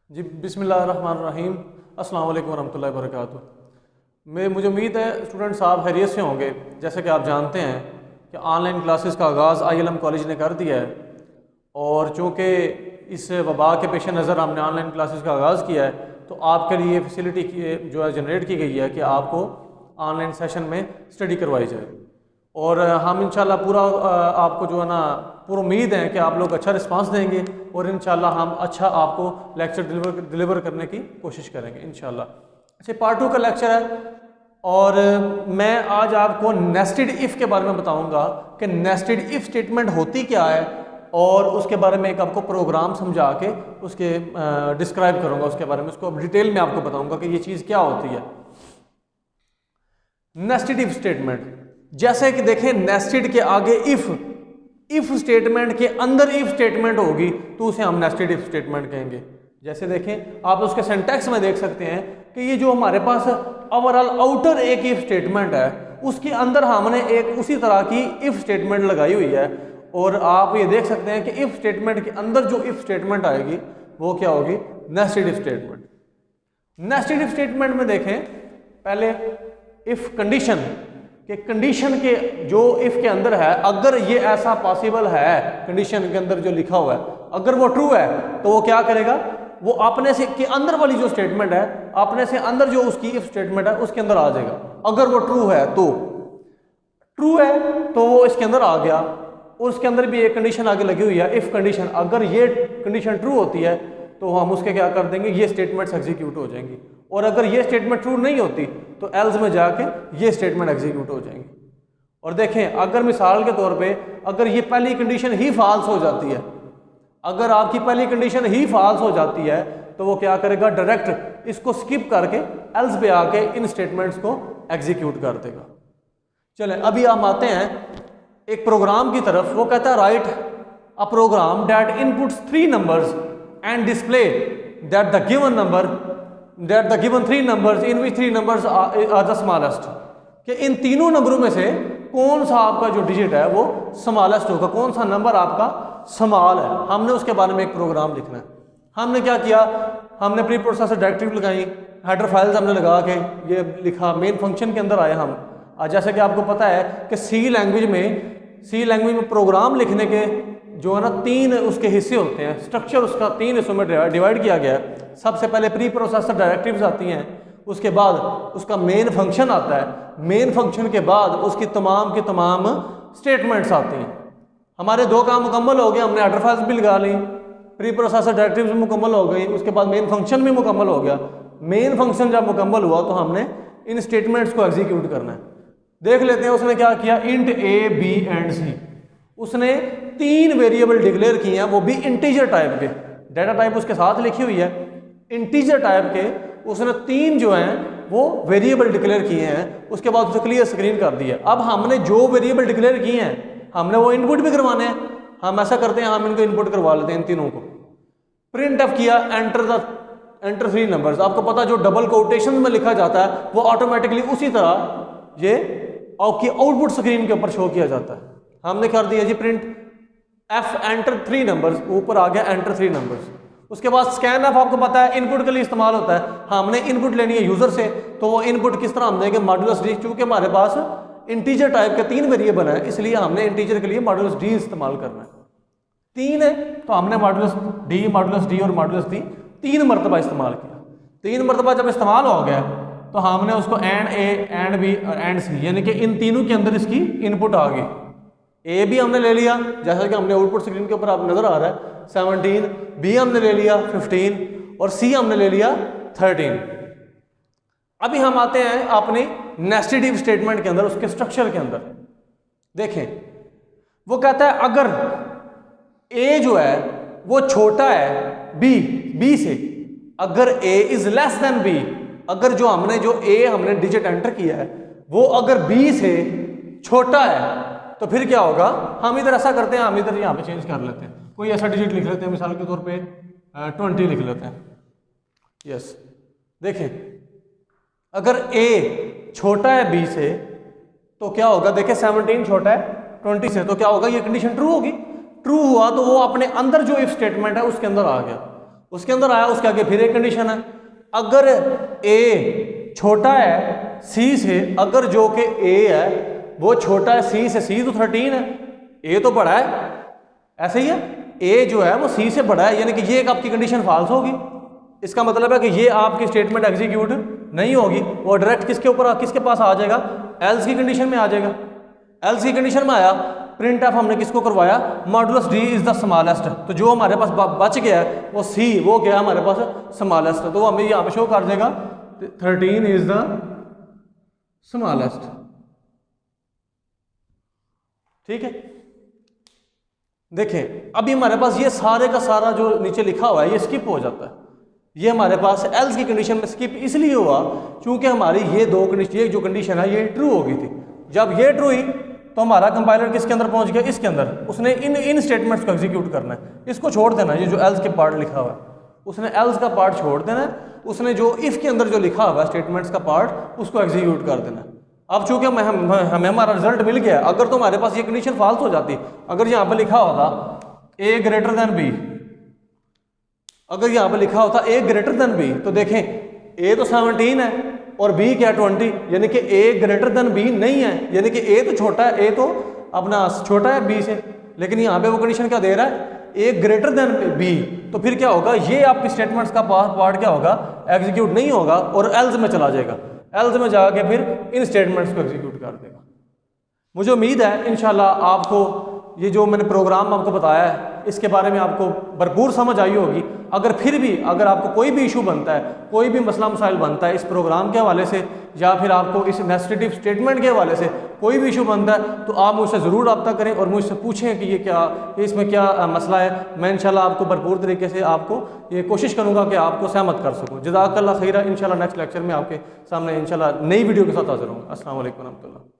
जी बिस्मिल्लाहिर्रहमानिर्रहीम। अस्सलाम वालेकुम वरहमतुल्लाहि वबरकातुहू। मुझे उम्मीद है स्टूडेंट साहब खैरियत से होंगे। जैसे कि आप जानते हैं कि ऑनलाइन क्लासेस का आगाज़ ILM कॉलेज ने कर दिया है, और चूँकि इस वबा के पेश नज़र हमने ऑनलाइन क्लासेस का आगाज़ किया है, तो आपके लिए फैसिलिटी जो है जनरेट की गई है कि आपको ऑनलाइन सेशन में स्टडी करवाई जाए। और हम इंशाल्लाह पूरा आपको जो है ना पूरी उम्मीद है कि आप लोग अच्छा रिस्पांस देंगे, और इंशाल्लाह हम अच्छा आपको लेक्चर डिलीवर करने की कोशिश करेंगे इंशाल्लाह। अच्छा, पार्ट 2 का लेक्चर है, और मैं आज आपको नेस्टेड इफ़ के बारे में बताऊंगा कि नेस्टेड इफ़ स्टेटमेंट होती क्या है, और उसके बारे में एक आपको प्रोग्राम समझा के उसके डिस्क्राइब करूंगा उसके बारे में, उसको डिटेल में आपको बताऊंगा कि ये चीज़ क्या होती है। नेस्टेड इफ स्टेटमेंट, जैसे कि देखें नेस्टेड के आगे इफ स्टेटमेंट के अंदर इफ स्टेटमेंट होगी तो उसे हम नेस्टेड इफ स्टेटमेंट कहेंगे। जैसे देखें आप उसके सिंटैक्स में देख सकते हैं कि ये जो हमारे पास ओवरऑल आउटर एक इफ स्टेटमेंट है, उसके अंदर हमने एक उसी तरह की इफ स्टेटमेंट लगाई हुई है, और आप ये देख सकते हैं कि इफ स्टेटमेंट के अंदर जो इफ स्टेटमेंट आएगी वो क्या होगी, nested if statement. Nested if statement में देखें पहले इफ कंडीशन के कंडीशन के जो इफ के अंदर है, अगर ये ऐसा पॉसिबल है कंडीशन के अंदर जो लिखा हुआ है, अगर वो ट्रू है तो वो क्या करेगा, वो अपने से के अंदर वाली जो स्टेटमेंट है, अपने से अंदर जो उसकी इफ स्टेटमेंट है उसके अंदर आ जाएगा। अगर वो ट्रू है तो वो इसके अंदर आ गया, और उसके अंदर भी एक कंडीशन आगे लगी हुई है इफ कंडीशन। अगर ये कंडीशन ट्रू होती है तो हम उसके क्या कर देंगे, ये स्टेटमेंट्स एग्जीक्यूट हो जाएंगी, और अगर ये स्टेटमेंट ट्रू नहीं होती तो एल्स में जाके ये स्टेटमेंट एग्जीक्यूट हो जाएंगी। और देखें अगर मिसाल के तौर पे अगर ये पहली कंडीशन ही फॉल्स हो जाती है, अगर आपकी पहली कंडीशन ही फॉल्स हो जाती है तो वो क्या करेगा, डायरेक्ट इसको स्किप करके एल्स पे आके इन स्टेटमेंट्स को एग्जीक्यूट कर देगा। चलें अभी हम आते हैं एक प्रोग्राम की तरफ। वो कहता है write a program that inputs 3 numbers and display that the given 3 numbers in which 3 numbers are the smallest, कि इन तीनों नंबरों में से कौन सा आपका जो डिजिट है वो स्मॉलेस्ट होगा, कौन सा नंबर आपका स्मॉल है। हमने उसके बारे में एक प्रोग्राम लिखना है। हमने क्या किया, हमने प्री प्रोसेसर डायरेक्टरी लगाई, हेडर फाइल्स हमने लगा के ये लिखा, मेन फंक्शन के अंदर आए हम। जैसे कि आपको पता है कि सी लैंग्वेज में प्रोग्राम लिखने के जो है ना 3 उसके हिस्से होते हैं, स्ट्रक्चर उसका 3 हिस्सों में डिवाइड किया गया है। सबसे पहले प्री प्रोसेसर डायरेक्टिव्स आती हैं, उसके बाद उसका मेन फंक्शन आता है, मेन फंक्शन के बाद उसकी तमाम की तमाम स्टेटमेंट्स आती हैं। हमारे 2 काम मुकम्मल हो गए, हमने हेडर फाइल्स भी लगा ली, प्री प्रोसेसर डायरेक्टिव्स भी मुकम्मल हो गई, उसके बाद मेन फंक्शन भी मुकम्मल हो गया। मेन फंक्शन जब मुकम्मल हुआ तो हमने इन स्टेटमेंट्स को एग्जीक्यूट करना है। देख लेते हैं उसने क्या किया, int A, B and C। उसने 3 वेरिएबल डिक्लेयर किए हैं, वो भी इंटीजर टाइप के, डाटा टाइप उसके साथ लिखी हुई है इंटीजर टाइप के। उसने 3 जो हैं वो वेरिएबल डिक्लेयर किए हैं, उसके बाद उसे क्लियर स्क्रीन कर दी है। अब हमने जो वेरिएबल डिक्लेयर किए हैं हमने वो इनपुट भी करवाने हैं। हम ऐसा करते हैं, हम इनको इनपुट करवा लेते हैं इन तीनों को। प्रिंट एफ किया, एंटर 3 नंबर्स। आपको पता जो डबल कोटेशन में लिखा जाता है वो ऑटोमेटिकली उसी तरह ये आपकी आउटपुट स्क्रीन के ऊपर शो किया जाता है। हमने कर दिया जी प्रिंट एफ एंटर 3 नंबर्स, ऊपर आ गया एंटर 3 नंबर्स। उसके बाद स्कैन एफ आपको पता है इनपुट के लिए इस्तेमाल होता है। हमने इनपुट लेनी है यूजर से, तो वो इनपुट किस तरह हम देंगे, मॉड्यूलस डी। चूंकि हमारे पास इंटीजर टाइप के 3 वेरिएबल है, इसलिए हमने इंटीजर के लिए मॉड्यूलस डी इस्तेमाल करना है। 3 है तो हमने मॉड्यूलस डी और मॉड्यूलस डी 3 मरतबा इस्तेमाल किया। 3 मरतबा जब इस्तेमाल हो गया तो हमने उसको एंड A, एंड B और एंड C, यानी कि इन तीनों के अंदर इसकी इनपुट आ गई। A भी हमने ले लिया, जैसा कि हमने आउटपुट स्क्रीन के ऊपर आप नजर आ रहा है 17, B हमने ले लिया 15 और C हमने ले लिया 13। अभी हम आते हैं अपनी नेस्टेड इफ स्टेटमेंट के अंदर, उसके स्ट्रक्चर के अंदर। देखें वो कहता है अगर A जो है वो छोटा है B से, अगर A is less than B, अगर जो हमने डिजिट एंटर किया है वो अगर B से छोटा है तो फिर क्या होगा। हम इधर ऐसा करते हैं, हम इधर यहाँ पे चेंज कर लेते हैं, कोई ऐसा डिजिट लिख लेते हैं, मिसाल के तौर पे 20 लिख लेते हैं। यस, देखें अगर A छोटा है B से तो क्या होगा, देखें 17 छोटा है 20 से, तो क्या होगा, ये कंडीशन ट्रू होगी। ट्रू हुआ तो वो अपने अंदर जो इफ स्टेटमेंट है उसके अंदर आ गया। उसके अंदर आया, उसके आगे फिर एक कंडीशन है, अगर ए छोटा है सी से, अगर जो कि ए है वो छोटा है सी से, सी तो 13 है, ए तो बड़ा है, ऐसे ही है, ए जो है वो सी से बड़ा है, यानी कि ये एक आपकी कंडीशन फॉल्स होगी। इसका मतलब है कि ये आपकी स्टेटमेंट एग्जीक्यूट नहीं होगी, वो डायरेक्ट किसके ऊपर, किसके पास आ जाएगा, एल्स की कंडीशन में आ जाएगा। एल्स की कंडीशन में आया, प्रिंट ऑफ हमने किसको करवाया, modulus D is the smallest, तो जो हमारे पास बच गया है वो सी, वो क्या है हमारे पास स्मॉलेस्ट, तो हमें यहाँ पे शो कर देगा 13 इज द स्मॉलेस्ट। ठीक है, देखें अभी हमारे पास ये सारे का सारा जो नीचे लिखा हुआ है ये स्किप हो जाता है। ये हमारे पास एल्स की कंडीशन में स्किप इसलिए हुआ क्योंकि हमारी ये दो कंडीशन, ये जो कंडीशन है ये ट्रू हो गई थी। जब ये ट्रू हुई तो हमारा कंपाइलर किसके अंदर पहुंच गया, इसके अंदर, उसने इन स्टेटमेंट्स को एग्जीक्यूट करना है, इसको छोड़ देना है, ये जो एल्स के पार्ट लिखा हुआ है उसने एल्स का पार्ट छोड़ देना है, उसने जो इफ के अंदर जो लिखा हुआ है स्टेटमेंट्स का पार्ट उसको एग्जीक्यूट कर देना है। अब चूंकि हमें हमारा रिजल्ट मिल गया, अगर तो हमारे पास ये कंडीशन फॉल्स हो जाती, अगर यहाँ पे लिखा होता ए ग्रेटर देन बी, अगर यहाँ पे लिखा होता ए ग्रेटर देन बी, तो देखें ए तो 17 है और बी क्या 20, यानी कि ए ग्रेटर देन बी नहीं है, यानी कि ए तो छोटा है, ए तो अपना छोटा है बी से, लेकिन यहाँ पे वो कंडीशन क्या दे रहा है, ए ग्रेटर देन बी, तो फिर क्या होगा, ये आपकी स्टेटमेंट्स का पार्ट क्या होगा, एग्जीक्यूट नहीं होगा और एल्स में चला जाएगा, एल्स में जाके फिर इन स्टेटमेंट्स को एग्जीक्यूट कर देगा। मुझे उम्मीद है इंशाल्लाह आपको ये जो मैंने प्रोग्राम आपको बताया है इसके बारे में आपको भरपूर समझ आई होगी। अगर फिर भी अगर आपको कोई भी इशू बनता है, कोई भी मसला मसाइल बनता है इस प्रोग्राम के हवाले से, या फिर आपको इस नेस्टेटिव स्टेटमेंट के हवाले से कोई भी इशू बनता है, तो आप मुझसे ज़रूर रब्ता करें और मुझसे पूछें कि ये क्या, इसमें क्या मसला है। मैं इंशाल्लाह आपको भरपूर तरीके से आपको ये कोशिश करूँगा कि आपको सहमत कर सकूँ। जज़ाकल्लाह खैरा। इंशाल्लाह नेक्स्ट लेक्चर में आपके सामने इंशाल्लाह नई वीडियो के साथ हाज़िर हूँ। अस्सलाम वालेकुम रहमतुल्लाह।